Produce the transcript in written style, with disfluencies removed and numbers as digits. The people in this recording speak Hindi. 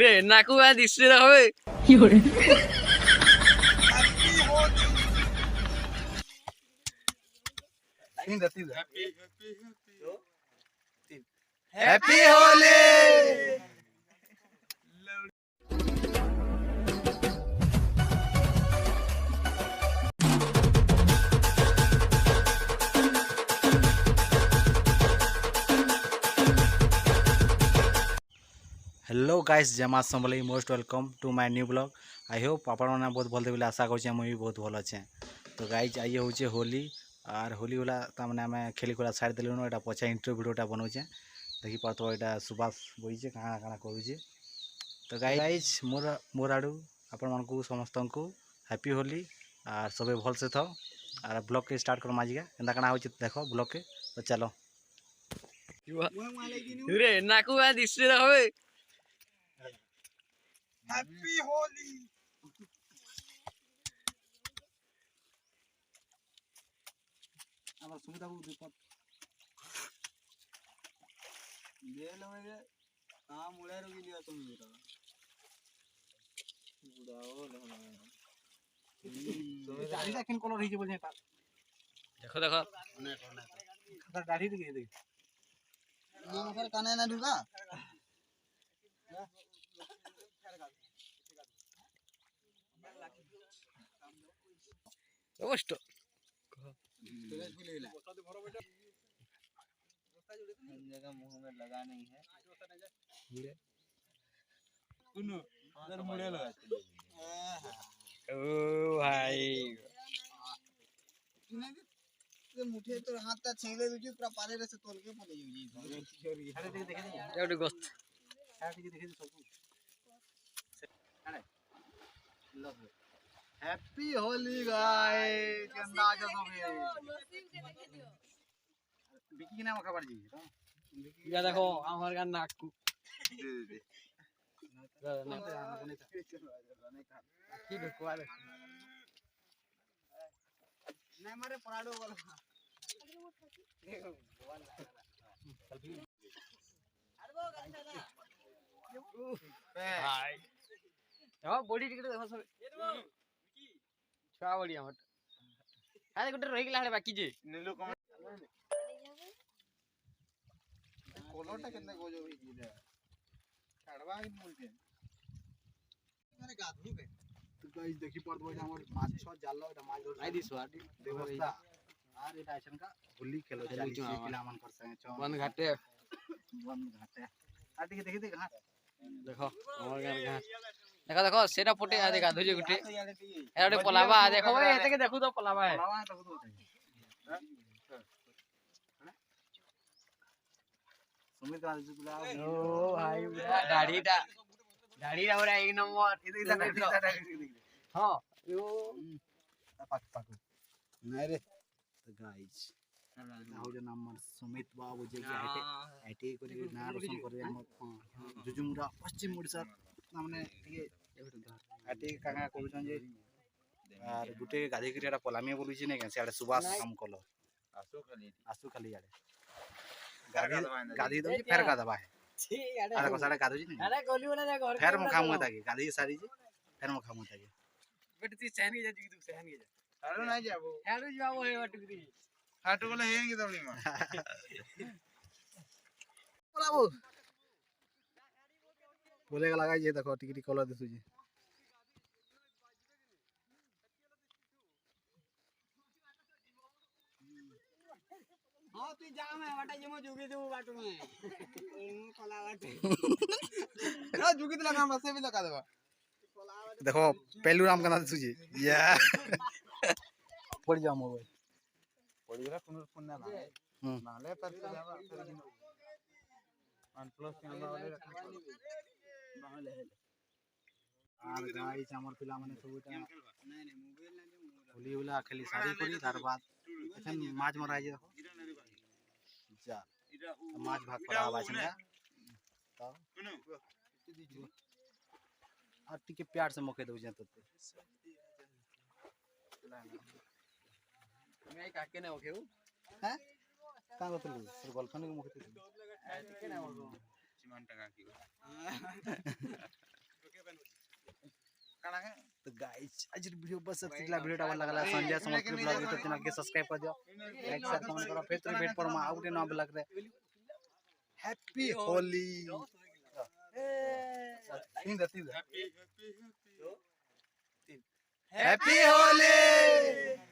রে নাকু আর দিচ্ছে না হবে हैप्पी होली। हेलो गाइस जय माँ संभली most welcome to my new blog. I hope आपण मैंने बहुत भल बोले आशा कर मुझे बहुत भल अच्छे। तो गाइज आई हूँ होली और होली वाला तमें आम खेली खुला सारी देलुन यहाँ पचा इंटरव्यू भिडियोटा बनाऊे देखी पार्थ यहाँ सुभाष बहीचे काଣା काଣା करुचे। तो गाइज मोर आड़ू आपण मानक समस्त को हैप्पी होली और सब भल से थाओ और ब्लॉग के स्टार्ट कर माजिका एंता काଣା हो देख ब्लॉग के। तो चलो রে নাকু আর দিচ্ছে না হবে हैप्पी होली। আমার সুবিধা বহুত বিপদ দেল হয়ে কাম উড়ে রগি লিয়া তুমি এটা বুড়াও লহনা তুমি দাড়িটা কেন কলর হইছে বলছে তা দেখো দেখো খাতা দাড়ি দিকে দেখ নি ফের কানে না ঢুকা অবশ্য जगह मुंह में लगा नहीं है सुनो इधर मुड़े लगा ओ भाई ये मुठे तो हाथ ता छेले दुजी पूरा पारे रे से तोल के पड़े जी अरे देख देख एवढी गोष्ट देख देख सब अरे लव हैप्पी होली गाइस केंदा आ सब बिकी के नाम खबर जी या देखो আমার গান নাকু কি ঢুকवा दे नहीं मारे पराडो वाला हाय देखो बॉडी टिकट देखो सब छुआ बड़ी हमर आरे गुटे रही गेला बाकी जे नीलू कम कोलोटा केने गोजो होई जी छाड़वा के बोलते मारे गाधू के तो गाइस देखि पड़त बजे हमर माछ छ जाल एटा माछ धर आई दिस वाटी व्यवस्था आर एटा ऐसन का होली खेलो चाली किला मन कर संगे छ वन घाटे आ देखि देख घाट देखो हमर गान घाट देखो देखो सेटा पोटे आ देखा धुजे गुटे एटा पलावा देखो भाई एते के देखू तो पलावा है सुमित आज तुला ओ भाई दाढ़ीटा ओरा एक नंबर हां यो पाक नहीं रे तो गाइस हो जो नाम सुमित बाबू जे के आईटी करी ना रोशन करे हम जुजुमुरा पश्चिम ओडिसा माने टिके आईटी काका कहउछन जे आर गुटे गाधी करिया पलामी बोलुछि नै के सेडे सुभाष काम कलो आसु खाली आड़े गाधी दो फेर का दबा है अरे कोसाडे गाधु जी नहीं अरे गोली वाला घर फेर मुखा मुता के गाधी सारी जी फेर मुखा मुता के बेटी ती सहन के जा जी तू सहन के जा अरे नहीं जाबो हेडू जाबो हे टुकरी हाटू बोले हेन के दबली मा बोलाबो बोले का लगा जे देखो टिकटी कलर दिसु जी हां तू जा मैं वाटा जमो जुगी देबो बाटो में कला बाटे रो जुगी तो लगा बसे भी लगा देबा देखो पहलू नाम का दिसु जी या पड़ जा मोबाइल पड़ गला फोन ना नाले पर जावा वन प्लस कैमरा वाले नाले आर गाइस हमर पिला माने सबटा नहीं मोबाइल ना होली वाला खाली साड़ी करी तार बाद एखन माछ मराई जे देखो जा माछ भाग पड़ा आवाज ना तब आ टिके प्यार से मौके दउ जे तो मैं काके ना ओके हैं का गतलु सर गर्लफ्रेंड के मौके दउ टिके ना ओके तो गाइस आज वीडियो बस इतना वीडियो डबल लगला संजय समर्थ ब्लॉग यूट्यूब चैनल के सब्सक्राइब कर दियो लाइक शेयर कमेंट करो फिर तो वेट पर मा आउट ना ब्लॉग रे हैप्पी होली हैप्पी होली